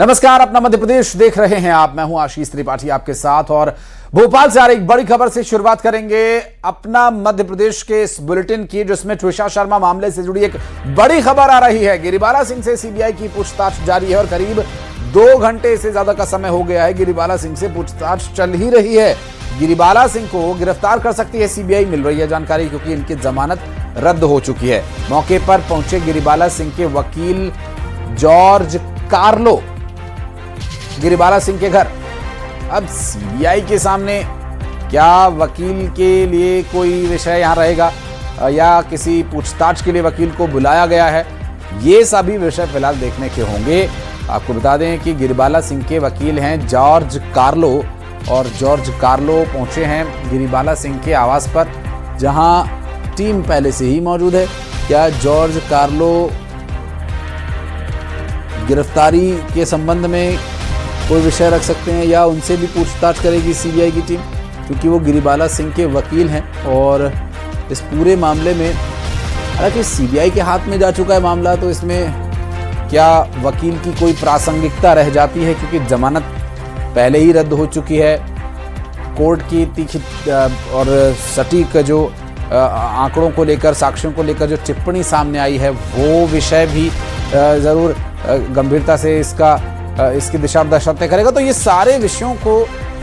नमस्कार, अपना मध्य प्रदेश देख रहे हैं आप। मैं हूं आशीष त्रिपाठी आपके साथ और भोपाल से आ रही एक बड़ी खबर से शुरुआत करेंगे अपना मध्य प्रदेश के इस बुलेटिन की, जिसमें ट्विशा शर्मा मामले से जुड़ी एक बड़ी खबर आ रही है। गिरिबाला सिंह से सीबीआई की पूछताछ जारी है और करीब 2 घंटे से ज्यादा का समय हो गया है। गिरिबाला सिंह से पूछताछ चल ही रही है। गिरिबाला सिंह को गिरफ्तार कर सकती है सीबीआई, मिल रही है जानकारी, क्योंकि इनकी जमानत रद्द हो चुकी है। मौके पर पहुंचे गिरिबाला सिंह के वकील जॉर्ज कार्लो गिरिबाला सिंह के घर। अब सीबीआई के सामने क्या वकील के लिए कोई विषय यहां रहेगा या किसी पूछताछ के लिए वकील को बुलाया गया है, ये सभी विषय फिलहाल देखने के होंगे। आपको बता दें कि गिरिबाला सिंह के वकील हैं जॉर्ज कार्लो, और जॉर्ज कार्लो पहुंचे हैं गिरिबाला सिंह के आवास पर, जहां टीम पहले से ही मौजूद है। क्या जॉर्ज कार्लो गिरफ्तारी के संबंध में कोई विषय रख सकते हैं या उनसे भी पूछताछ करेगी सीबीआई की टीम, क्योंकि वो गिरिबाला सिंह के वकील हैं। और इस पूरे मामले में हालांकि सीबीआई के हाथ में जा चुका है मामला, तो इसमें क्या वकील की कोई प्रासंगिकता रह जाती है, क्योंकि जमानत पहले ही रद्द हो चुकी है। कोर्ट की तीखी और सटीक जो आंकड़ों को लेकर, साक्ष्यों को लेकर जो टिप्पणी सामने आई है, वो विषय भी ज़रूर गंभीरता से इसकी दिशा दशा तय करेगा। तो ये सारे विषयों को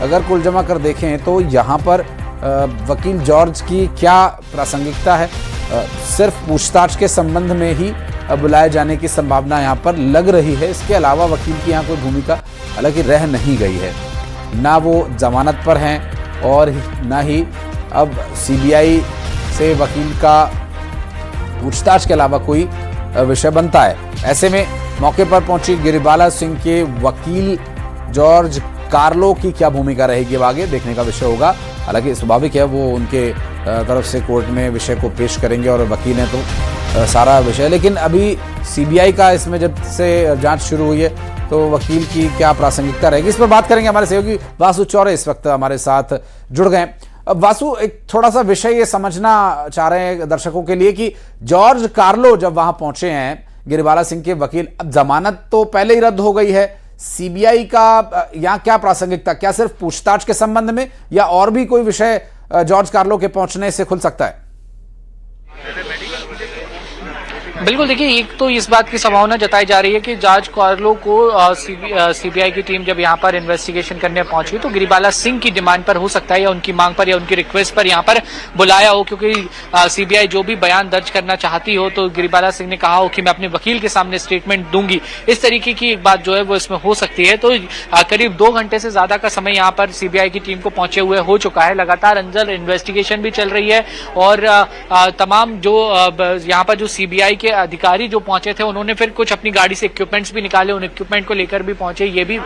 अगर कुल जमा कर देखें तो यहाँ पर वकील जॉर्ज की क्या प्रासंगिकता है, सिर्फ पूछताछ के संबंध में ही बुलाए जाने की संभावना यहाँ पर लग रही है। इसके अलावा वकील की यहाँ कोई भूमिका हालांकि रह नहीं गई है, ना वो जमानत पर हैं और ना ही अब सीबीआई से वकील का पूछताछ के अलावा कोई विषय बनता है। ऐसे में मौके पर पहुंची गिरिबाला सिंह के वकील जॉर्ज कार्लो की क्या भूमिका रहेगी, अब आगे देखने का विषय होगा। हालांकि स्वाभाविक है वो उनके तरफ से कोर्ट में विषय को पेश करेंगे और वकील हैं तो सारा विषय, लेकिन अभी सीबीआई का इसमें जब से जांच शुरू हुई है तो वकील की क्या प्रासंगिकता रहेगी, इस पर बात करेंगे। हमारे सहयोगी वासु चौरे इस वक्त हमारे साथ जुड़ गए। अब वासु, एक थोड़ा सा विषय ये समझना चाह रहे हैं दर्शकों के लिए कि जॉर्ज कार्लो जब वहां पहुंचे हैं गिरिबाला सिंह के वकील, अब जमानत तो पहले ही रद्द हो गई है, सीबीआई का यहाँ क्या प्रासंगिकता, क्या सिर्फ पूछताछ के संबंध में या और भी कोई विषय जॉर्ज कार्लो के पहुंचने से खुल सकता है? बिल्कुल, देखिए, एक तो इस बात की संभावना जताई जा रही है कि जॉर्ज कार्लो को सीबीआई की टीम जब यहाँ पर इन्वेस्टिगेशन करने पहुंची तो गिरिबाला सिंह की डिमांड पर हो सकता है या उनकी मांग पर या उनकी रिक्वेस्ट पर यहाँ पर बुलाया हो, क्योंकि सीबीआई जो भी बयान दर्ज करना चाहती हो तो गिरिबाला सिंह ने कहा हो कि मैं अपने वकील के सामने स्टेटमेंट दूंगी। इस तरीके की एक बात जो है वो इसमें हो सकती है। तो करीब 2 घंटे से ज्यादा का समय यहाँ पर सीबीआई की टीम को पहुंचे हुए हो चुका है। लगातार अंदर इन्वेस्टिगेशन भी चल रही है और तमाम जो यहाँ पर जो सीबीआई के अधिकारी जो पहुंचे थे उन्होंने फिर कुछ अपनी गाड़ी से इक्विपमेंट्स भी निकाले, उन इक्विपमेंट को लेकर भी पहुंचे। ये भी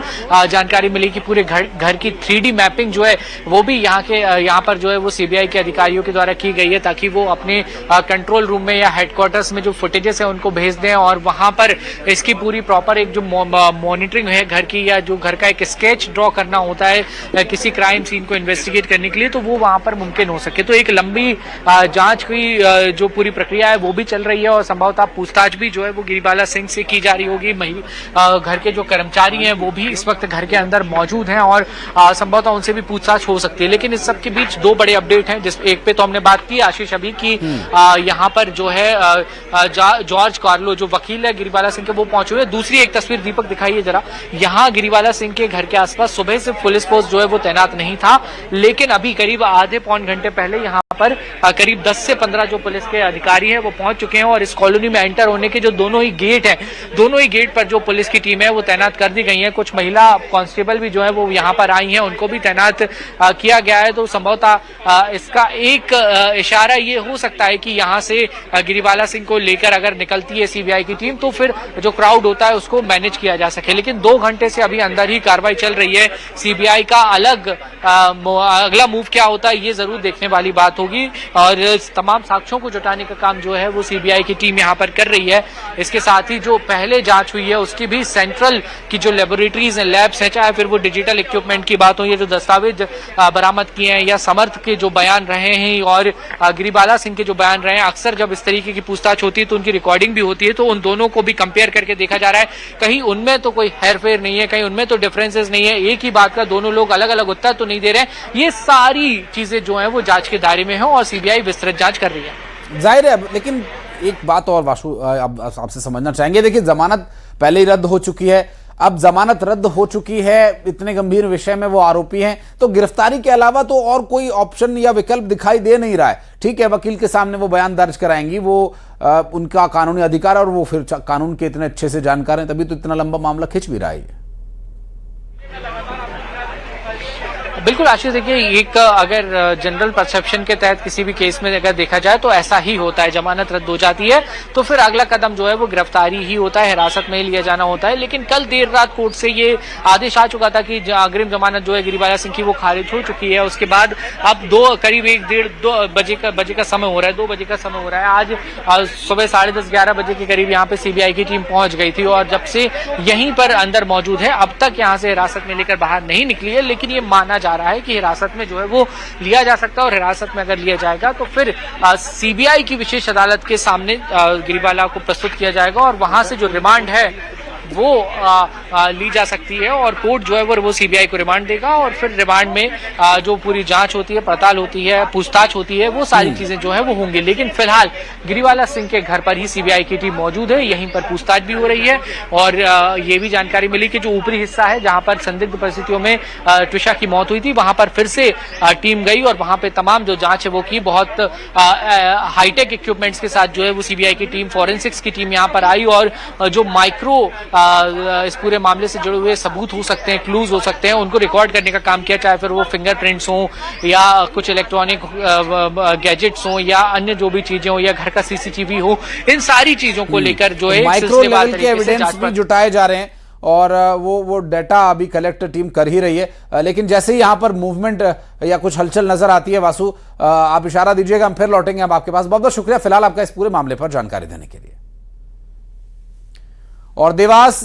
जानकारी मिली कि पूरे घर की 3D मैपिंग जो है वो भी यहाँ पर जो है वो सीबीआई के अधिकारियों के द्वारा की गई है, ताकि वो अपने कंट्रोल रूम में या हेडक्वार्टर्स में जो फुटेजेस है उनको भेज दें और वहां पर इसकी पूरी प्रॉपर एक जो मॉनिटरिंग है घर की, या जो घर का एक स्केच ड्रॉ करना होता है किसी क्राइम सीन को इन्वेस्टिगेट करने के लिए, तो वो वहां पर मुमकिन हो सके। तो एक लंबी जांच की जो पूरी प्रक्रिया है वो भी चल रही है और संभवतः पूछताछ भी जो है वो गिरिबाला सिंह से की जा रही होगी। घर के जो कर्मचारी हैं वो भी इस वक्त घर के अंदर मौजूद हैं और संभवतः उनसे भी पूछताछ हो सकती है। लेकिन इस सब के बीच 2 बड़े अपडेट हैं, जिस एक पे तो हमने बात की आशीष अभी की, यहाँ पर जो है जॉर्ज कार्लो जो वकील है गिरिबाला सिंह के वो पहुंचे हुए। दूसरी एक तस्वीर दीपक दिखाइए जरा, यहाँ गिरिबाला सिंह के घर के आसपास सुबह से पुलिस फोर्स जो है वो तैनात नहीं था, लेकिन अभी करीब आधे पौन घंटे पहले यहाँ पर करीब 10 से 15 जो पुलिस के अधिकारी हैं वो पहुंच चुके हैं और इस कॉलोनी में एंटर होने के जो दोनों ही गेट हैं, दोनों ही गेट पर जो पुलिस की टीम है वो तैनात कर दी गई है। कुछ महिला कांस्टेबल भी जो है वो यहाँ पर आई हैं, उनको भी तैनात किया गया है। तो संभवतः इसका एक इशारा ये हो सकता है कि यहाँ से गिरिबाला सिंह को लेकर अगर निकलती है सीबीआई की टीम तो फिर जो क्राउड होता है उसको मैनेज किया जा सके। लेकिन 2 घंटे से अभी अंदर ही कार्रवाई चल रही है। सीबीआई का अलग अगला मूव क्या होता है ये जरूर देखने वाली बात होगी। और तमाम साक्ष्यों को जुटाने का काम जो है वो सीबीआई की टीम यहाँ पर कर रही है। इसके साथ ही जो पहले जांच हुई है उसकी भी सेंट्रल की जो लेबोरेटरीज हैं, लैब्स हैं, चाहे फिर वो डिजिटल इक्विपमेंट की बात हो, ये जो दस्तावेज बरामद किए हैं या समर्थ के जो बयान रहे हैं और गिरिबाला सिंह के जो बयान रहे हैं, अक्सर जब इस तरीके की पूछताछ होती है तो उनकी रिकॉर्डिंग भी होती है, तो उन दोनों को भी कंपेयर करके देखा जा रहा है। कहीं उनमें तो कोई हेरफेर नहीं है, कहीं उनमें तो डिफरेंसेस नहीं है, एक ही बात का दोनों लोग अलग अलग उत्तर तो नहीं दे रहे हैं। ये सारी चीजें जो है वो जांच के दायरे में है और सीबीआई विस्तृत जांच कर रही है। जाहिर है, लेकिन एक बात और वासु अब आपसे समझना चाहेंगे। देखिए, जमानत पहले ही रद्द हो चुकी है, अब जमानत रद्द हो चुकी है, इतने गंभीर विषय में वो आरोपी हैं, तो गिरफ्तारी के अलावा तो और कोई ऑप्शन या विकल्प दिखाई दे नहीं रहा है। ठीक है, वकील के सामने वो बयान दर्ज कराएंगी, वो उनका कानूनी अधिकार है और वो फिर कानून के इतने अच्छे से जानकार हैं, तभी तो इतना लंबा मामला खिंच भी रहा है। बिल्कुल आशीष, देखिए एक अगर जनरल परसेप्शन के तहत किसी भी केस में अगर देखा जाए तो ऐसा ही होता है, जमानत रद्द हो जाती है तो फिर अगला कदम जो है वो गिरफ्तारी ही होता है, हिरासत में लिया जाना होता है। लेकिन कल देर रात कोर्ट से ये आदेश आ चुका था कि अग्रिम जमानत जो है गिरिबाला सिंह की वो खारिज हो चुकी है। उसके बाद अब करीब 1-1:30 बजे का समय हो रहा है, 2 बजे का समय हो रहा है। आज सुबह 10:30-11 बजे के करीब यहाँ पे सीबीआई की टीम पहुंच गई थी और जब से यहीं पर अंदर मौजूद है, अब तक यहाँ से हिरासत में लेकर बाहर नहीं निकली है। लेकिन ये माना जा रहा है कि हिरासत में जो है वो लिया जा सकता है और हिरासत में अगर लिया जाएगा तो फिर सीबीआई की विशेष अदालत के सामने गिरिबाला को प्रस्तुत किया जाएगा और वहां से जो रिमांड है वो ली जा सकती है और कोर्ट जो है वो सीबीआई को रिमांड देगा और फिर रिमांड में जो पूरी जांच होती है, पड़ताल होती है, पूछताछ होती है, वो सारी चीजें जो है वो होंगी। लेकिन फिलहाल गिरिबाला सिंह के घर पर ही सीबीआई की टीम मौजूद है, यहीं पर पूछताछ भी हो रही है और ये भी जानकारी मिली कि जो ऊपरी हिस्सा है जहां पर संदिग्ध परिस्थितियों में ट्विशा की मौत हुई थी, वहां पर फिर से टीम गई और वहां पे तमाम जो जांच है वो की। बहुत हाईटेक इक्विपमेंट्स के साथ जो है वो सीबीआई की टीम, फॉरेंसिक्स की टीम यहाँ पर आई और जो माइक्रो इस पूरे मामले से जुड़े हुए सबूत हो सकते हैं, क्लूज हो सकते हैं, उनको रिकॉर्ड करने का काम किया, चाहे फिर वो फिंगरप्रिंट्स हो या कुछ इलेक्ट्रॉनिक गैजेट्स हो या अन्य जो भी चीजें हो या घर का सीसीटीवी हो, इन सारी चीजों को लेकर जो है माइक्रो लेवल के एविडेंस भी जुटाए जा रहे हैं और वो डाटा अभी कलेक्ट टीम कर ही रही है। लेकिन जैसे ही यहाँ पर मूवमेंट या कुछ हलचल नजर आती है वासु, आप इशारा दीजिएगा, हम फिर लौटेंगे अब आपके पास। बहुत बहुत शुक्रिया फिलहाल आपका इस पूरे मामले पर जानकारी देने के लिए। और देवास